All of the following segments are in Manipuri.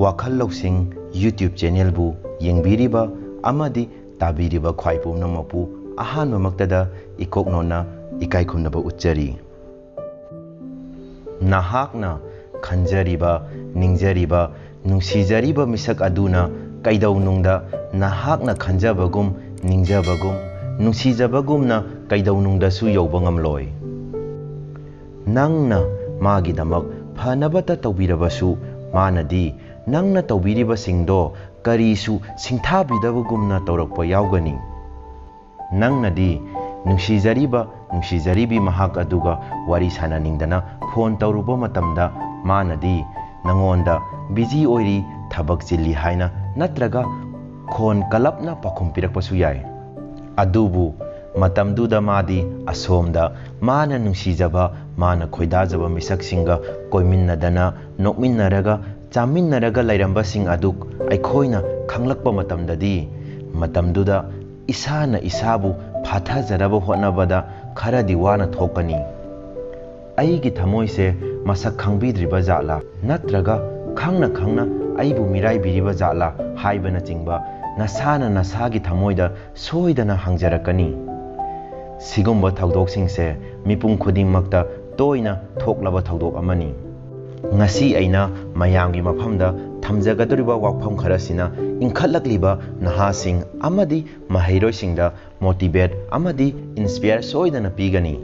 वाखल लौसिंग यूट्यूब चैनल बु येंबिरिबा अमदि ताबिरिबा ख्वाई पुनमपु अहानमक्तदा इकोकनोना इकाइखुमनबा उच्चरी नाहाकना खंजरिबा निंजरिबा नुंसीजरिबा मिसक अदुना कैदौनुंगदा नाहाकना खंजबगुम निंजबगुम नुंसीजबगुमना कैदौनुंगदसु यौबा ngamloi नंगना मागिदमक फनबता तौबिरबसु मानदी नंगना तौबिरिबसिंगदो करीसु सिंथाबिदबगुमना तौरकपा यावगनी नंगनदी नुंसीजरिबा नुंसीजरिबी महाक अदुगा वारी सानानिंगदना फोन तौरुबा मतमदा मानदी नंगोंदा बिजी ओइरी थबक चिल्ली हाइना नत्रगा खोन कलपना पखुम पिरकपसु याय अदुबु मतमदुदा मादी असोमदा माना नुंसीजबा माना खोइदाजबा मिसकसिंगा कोइमिन्नदना नोकमिन्नरगा चामिन्नरगा लैरंबसिंग अदुक अइखोइना खंगलकपा मतमददी मतमदुदा इसाना इसाबु फाथाजरबा होनबदा खरदि वाना थोकनी अइगी थमोइसे मसक खंगबिद्रिबा जाला नत्रगा खंगना खंगना अइबु मिराइबिरिबा जाला हाइबना चिंगबा नसाना नसागी थमोइदा सोइदना हंगजरकनी सिगुम्बा थौदोकसिंगसे मिपुम खुदिंगमक्ता तोइना थोकलबा थौदोक अमनी ngasi aina mayamgi mafamda thamjagaduriba wakpham kharasina ingkhatlakliba nahasing amadi mahairosingda motivate amadi inspire soidana pigani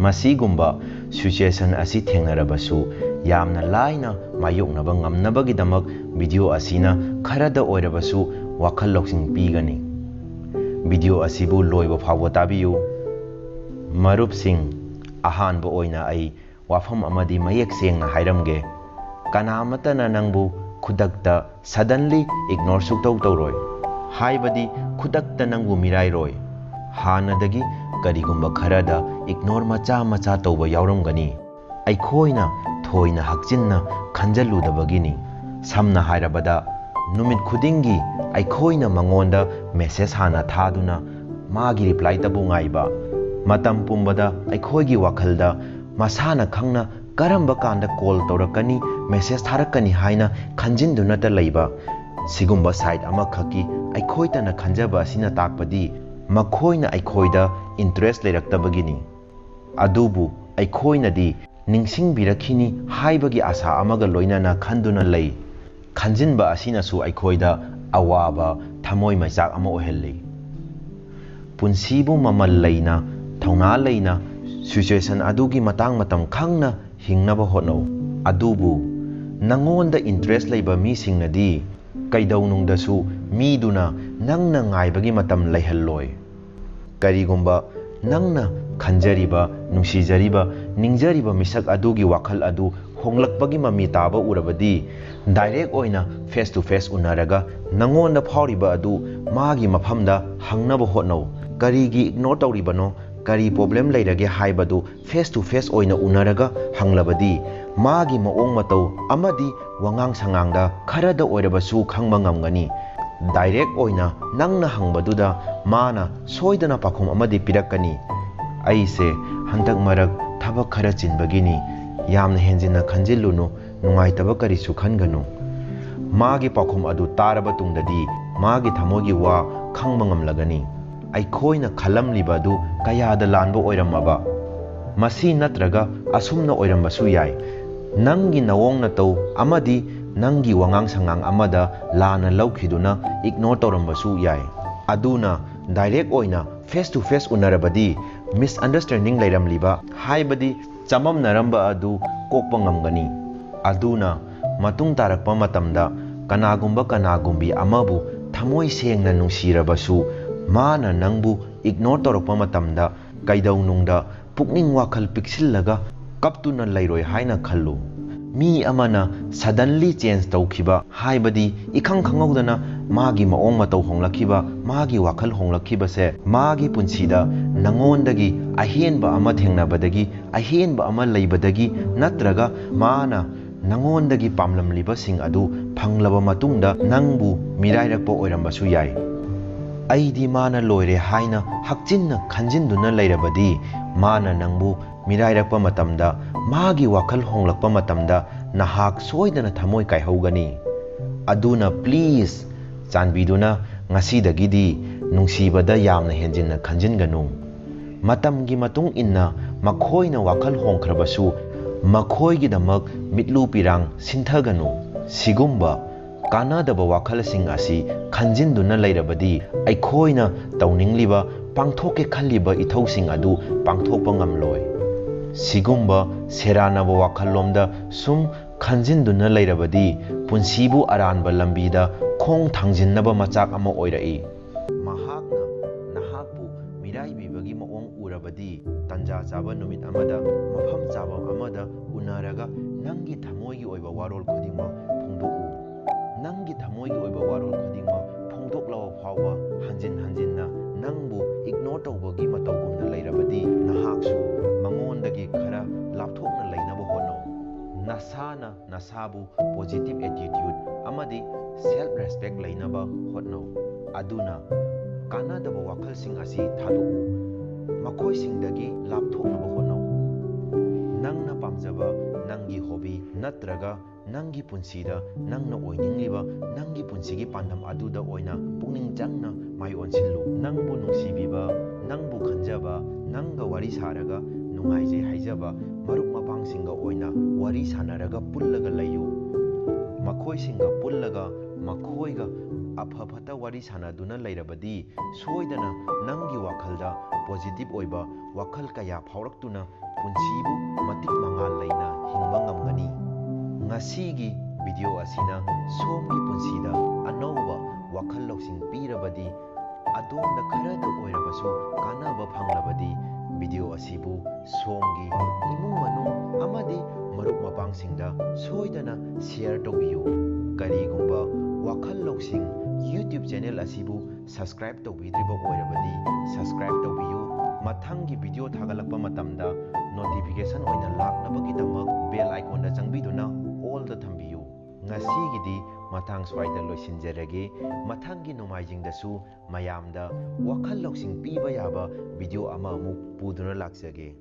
masigumba situation asi thengnarabasu yamna laina mayoknaba ngamnabagidamak video asina kharada oirabasu wakhal loksing pigani video asibu loiba phawwa tabiyu marup sing ahanba oina ai वाफम अमदी मयेक सेंगना हाइरमगे कनामतना नंगबु खुदक्ता सडनली इग्नोर सुक्तौ तौरोय हाइबदी खुदक्ता नंगबु मिराइरोय हानदगी करिगुम्बा खरदा इग्नोर मचा मचा तौबा यावरमगनी अइखोइना थोइना हक्चिन्ना खंजलुदबगिनी समना हाइरबदा नुमित खुदिंगी अइखोइना मंगोंदा मेसेज हाना थादुना मागी रिप्लाई तबु ngaइबा मतम पुंबदा अइखोइगी वाखलदा मसाना खंगना करंबा कांदा कॉल तौरकनी मेसेज थारकनी हाइना खंजिनदुनता लैबा सिगुम्बा साइट अमा खकी अइखोइतना खंजबा असिना ताकपदी मखोइना अइखोइदा इंटरेस्ट लेरक्तबगिनी अदुबु अइखोइनदी निंगसिंगबिरखिनी हाइबगी आशा अमगा लोइनाना खंदुना लै खंजिनबा असिनासु अइखोइदा अवाबा थमोइ मैचाक अमा ओहेल्लै पुंसीबु ममल लैना थौना लैना सिचुएशन अदुगी मतंग मतम खंगना हिंगनबा होनो अदुबु नंगोंदा interest लैबा मीसिंगनदी कैदौनुंगदसु मीदुना नंगना ngaibagi matam laihalloi karigumba nangna khanjariba nungsijariba ningjariba misak adugi wakhal adu honglakpagi mami taba urabadi direct oina face to face unaraga nangonda phawriba adu magi maphamda hangnaba hotno karigi ignore tawribano करी प्रॉब्लम लेरगे हाइबदु फेस टू फेस ओइना उनरगा हंगलबदी मागी मओंग मतौ अमदी वंगांग संगांगदा खरदा ओइरबसु खंगबा ngamgani डायरेक्ट ओइना नंगना हंगबदुदा माना सोइदना पाखुम अमदी पिरकनी अइसे हंदक मरक थबक खरा चिनबगिनी यामना हेंजिना खंजिलुनु नुंगाइतबा करिसु खनगनु मागी पाखुम अदु तारबा तुंगददी मागी थमोगी वा खंगबा ngamlagani अइखोइना खलमलिबदु कयादा लानबो ओइरमबा मसी नत्रगा असुमना ओइरमबसु याय नंगी नवोंग नतौ अमदी नंगी वंगांग संगांग अमदा लाना लौखिदुना इग्नोर तौरमबसु याय अदुना डायरेक्ट ओइना फेस टू फेस उनरबदी मिसअंडरस्टैंडिंग लैरमलिबा हाइबदी चमम नरंबा अदु कोकपा ngamgani अदुना मतुंग तारकपा मतमदा कनागुंबा कनागुंबी अमबु थमोइ सेंगना नुंसीरबसु माना नंगबु इग्नोर तौरकपा मतमदा कैदौनुंगदा पुकनिंग वाखल पिक्सिलगा कपतुना लैरोय हाइना खल्लु मी अमना सडनली चेंज तौखिबा हाइबदी इखंग खंगौदना मागी मओंग मतौ होंगलखिबा मागी वाखल होंगलखिबसे मागी पुंसीदा नंगोंदगी अहेनबा अमा थेंगनाबदगी अहेनबा अमा लैबदगी नत्रगा माना नंगोंदगी पामलमलिबसिंग अदु फंगलबा मतुंगदा नंगबु मिराइरकपा ओइरमबसु याय अइदी माना लोइरे हाइना हक्चिन्ना खंजिनदुना लैरबदी माना नंगबु मिराइरकपा मतमदा मागी वाखल होंगलकपा मतमदा नहाक सोइदना थमोइ काइहौगनी ꯑꯗꯨꯅ ꯄ꯭ꯂꯤꯖ ꯆꯥꯟꯕꯤꯗꯨꯅ ꯉꯁꯤꯗꯒꯤꯗꯤ ꯅꯨꯡꯁꯤꯕꯗ ꯌꯥꯝꯅ ꯍꯦꯟꯖꯤꯟꯅ ꯈꯟꯖꯤꯟꯒꯅꯨ꯫ ꯃꯇꯝꯒꯤ ꯃꯇꯨꯡ ꯏꯟꯅ ꯃꯈꯣꯏꯅ ꯋꯥꯈꯜ ꯍꯣꯡꯈ꯭ꯔꯕꯁꯨ ꯃꯈꯣꯏꯒꯤꯗꯃꯛ ꯃꯤꯠꯂꯨ ꯄꯤꯔꯥꯡ ꯁꯤꯟꯊꯒꯅꯨ꯫ ꯁꯤꯒꯨꯝꯕ ꯀꯥꯟꯅꯗꯕ ꯋꯥꯈꯜꯁꯤꯡ ꯑꯁꯤ ꯈꯟꯖꯤꯟꯗꯨꯅ ꯂꯩꯔꯕꯗꯤ ꯑꯩꯈꯣꯏꯅ ꯇꯧꯅꯤꯡꯂꯤꯕ ꯄꯥꯡꯊꯣꯛꯀꯦ ꯈꯜꯂꯤꯕ ꯏꯊꯧꯁꯤꯡ ꯑꯗꯨ ꯄꯥꯡꯊꯣꯛꯄ ꯉꯝꯂꯣꯏ꯫ ꯁꯤꯒꯨꯝꯕ ꯁꯦꯔꯥꯟꯅꯕ ꯋꯥꯈꯜꯂꯣꯝꯗ ꯁꯨꯝ ꯈꯟꯖꯤꯟꯗꯨꯅ ꯂꯩꯔꯕꯗꯤ ꯄꯨꯟꯁꯤꯕꯨ ꯑꯔꯥꯟꯕ ꯂꯝꯕꯤꯗ ꯈꯣꯡ ꯊꯥꯡꯖꯤꯟꯅꯕ ꯃꯆꯥꯛ ꯑꯃ ꯑꯣꯏꯔꯛꯏ꯫ ꯃꯍꯥꯛꯅ ꯅꯍꯥꯛꯄꯨ ꯃꯤꯔꯥꯏꯕꯤꯕꯒꯤ ꯃꯑꯣꯡ ꯎꯔꯕꯗꯤ ꯇꯟꯖꯥ ꯆꯥꯕ ꯅꯨꯃꯤꯠ ꯑꯃꯗ ꯃꯐꯝ ꯆꯥꯕ ꯑꯃꯗ ꯎꯅꯔꯒ ꯅꯪꯒꯤ ꯊꯃꯣꯏꯒꯤ ꯑꯣꯏꯕ ꯋꯥꯔꯣꯜ ꯈꯨꯗꯤꯡꯃꯛ ꯐꯣꯡꯗꯣꯛꯎ꯫ ꯅꯪꯒꯤ ꯊꯃꯣꯏꯒꯤ ꯑꯣꯏꯕ ꯋꯥꯔꯣꯜ ꯈꯨꯗꯤꯡꯃꯛ ꯐꯣꯡꯗꯣꯛꯂꯕ ꯐꯥꯎꯕ ꯍꯟꯖꯤꯟ ꯍꯟꯖꯤꯟꯅ ꯅꯪꯕꯨ ꯏꯒꯅꯣꯔ ꯇꯧꯕꯒꯤ ꯃꯇꯧꯒꯨꯝꯅ ꯂꯩꯔꯕꯗꯤ ꯅꯍꯥꯛꯁꯨ ꯃꯉꯣꯟꯗꯒꯤ ꯈꯔ ꯂꯥꯞꯊꯣꯛꯅ ꯂꯩꯅꯕ ꯍꯣꯠꯅꯧ꯫ ꯅꯁꯥꯅ ꯅꯁꯥꯕꯨ ꯄꯣꯖꯤꯇꯤꯚ ꯑꯦꯇꯤꯇ꯭ꯌꯨꯗ ꯑꯃꯗꯤ ꯁꯦꯜꯐ ꯔꯦꯁꯄꯦꯛ ꯂꯩꯅꯕ ꯍꯣꯠꯅꯧ꯫ ꯑꯗꯨꯅ ꯀꯥꯟꯅꯗꯕ ꯋꯥꯈꯜꯁꯤꯡ ꯑꯁꯤ ꯊꯥꯗꯣꯛꯎ, ꯃꯈꯣꯏꯁꯤꯡꯗꯒꯤ ꯂꯥꯞꯊꯣꯛꯅꯕ ꯍꯣꯠꯅꯧ꯫ ꯅꯪꯅ ꯄꯥꯝꯖꯕ ꯅꯪꯒꯤ ꯍꯣꯕꯤ ꯅꯠꯇ꯭ꯔꯒ ꯅꯪꯒꯤ ꯄꯨꯟꯁꯤꯗ ꯅꯪꯅ ꯑꯣꯏꯅꯤꯡꯂꯤꯕ ꯅꯪꯒꯤ ꯄꯨꯟꯁꯤꯒꯤ ꯄꯥꯟꯗꯝ ꯑꯗꯨꯗ ꯑꯣꯏꯅ ꯄꯨꯛꯅꯤꯡ ꯆꯪꯅ ꯃꯥꯏ ꯑꯣꯟꯁꯤꯜꯂꯨ꯫ ꯅꯪꯕꯨ ꯅꯨꯡꯁꯤꯕꯤꯕ, ꯅꯪꯕꯨ ꯈꯟꯖꯕ, ꯅꯪꯒ ꯋꯥꯔꯤ ꯁꯥꯔꯒ ꯅꯨꯡꯉꯥꯏꯖꯩ ꯍꯥꯏꯖꯕ ꯃꯔꯨꯞ ꯃꯄꯥꯡꯁꯤꯡꯒ ꯑꯣꯏꯅ ꯋꯥꯔꯤ ꯁꯥꯅꯔꯒ ꯄꯨꯜꯂꯒ ꯂꯩꯌꯨ꯫ ꯃꯈꯣꯏꯁꯤꯡꯒ ꯄꯨꯜꯂꯒ ꯃꯈꯣꯏꯒ ꯑꯐ ꯐꯠꯇ ꯋꯥꯔꯤ ꯁꯥꯅꯗꯨꯅ ꯂꯩꯔꯕꯗꯤ ꯁꯣꯏꯗꯅ ꯅꯪꯒꯤ ꯋꯥꯈꯜꯗ ꯄꯣꯖꯤꯇꯤꯚ ꯑꯣꯏꯕ ꯋꯥꯈꯜ ꯀꯌꯥ ꯐꯥꯎꯔꯛꯇꯨꯅ ꯄꯨꯟꯁꯤꯕꯨ ꯃꯇꯤꯛ ꯃꯉꯥꯜ ꯂꯩꯅ ꯍꯤꯡꯕ ꯉꯝꯒꯅꯤ꯫ ꯉꯁꯤꯒꯤ ꯚꯤꯗꯤꯑꯣ ꯑꯁꯤꯅ ꯁꯣꯝꯒꯤ ꯄꯨꯟꯁꯤꯗ ꯑꯅꯧꯕ ꯋꯥꯈꯜ ꯂꯧꯁꯤꯡ ꯄꯤꯔꯕꯗꯤ, ꯑꯗꯣꯝꯗ ꯈꯔꯗ ꯑꯣꯏꯔꯕꯁꯨ ꯀꯥꯟꯅꯕ ꯐꯪꯂꯕꯗꯤ ꯚꯤꯗꯤꯑꯣ ꯑꯁꯤꯕꯨ ꯁꯣꯝꯒꯤ ꯏꯃꯨꯡ ꯃꯅꯨꯡ ꯑꯃꯗꯤ ꯃꯔꯨꯞ ꯃꯄꯥꯡꯁꯤꯡꯗ ꯁꯣꯏꯗꯅ ꯁꯦꯌꯔ ꯇꯧꯕꯤꯌꯨ꯫ ꯀꯔꯤꯒꯨꯝꯕ ꯋꯥꯈꯜ ꯂꯧꯁꯤꯡ ꯌꯨꯇ꯭ꯌꯨꯕ ꯆꯦꯅꯦꯜ ꯑꯁꯤꯕꯨ ꯁꯕꯁꯀ꯭ꯔꯥꯏꯕ ꯇꯧꯕꯤꯗ꯭ꯔꯤꯕ ꯑꯣꯏꯔꯕꯗꯤ ꯁꯕꯁꯀ꯭ꯔꯥꯏꯕ ꯇꯧꯕꯤꯌꯨ꯫ ꯃꯊꯪꯒꯤ ꯚꯤꯗꯤꯑꯣ ꯊꯥꯒꯠꯂꯛꯄ ꯃꯇꯝꯗ ꯅꯣꯇꯤꯐꯤꯀꯦꯁꯟ ꯑꯣꯏꯅ ꯂꯥꯛꯅꯕꯒꯤꯗꯃꯛ ꯕꯦꯜ ꯑꯥꯏꯀꯣꯟꯗ ꯆꯪꯕꯤꯗꯨꯅ ꯑꯣꯜꯗ ꯊꯝꯕꯤꯌꯨ꯫ ꯉꯁꯤꯒꯤꯗꯤ ꯃꯇꯥꯡ ꯁ꯭ꯋꯥꯏꯗ ꯂꯣꯏꯁꯤꯟꯖꯔꯒꯦ꯫ ꯃꯊꯪꯒꯤ ꯅꯣꯡꯃꯥꯏꯖꯤꯡꯗꯁꯨ ꯃꯌꯥꯝꯗ ꯋꯥꯈꯜ ꯂꯧꯁꯤꯡ ꯄꯤꯕ ꯌꯥꯕ ꯚꯤꯗꯤꯑꯣ ꯑꯃꯃꯨꯛ ꯄꯨꯗꯨꯅ ꯂꯥꯛꯆꯒꯦ꯫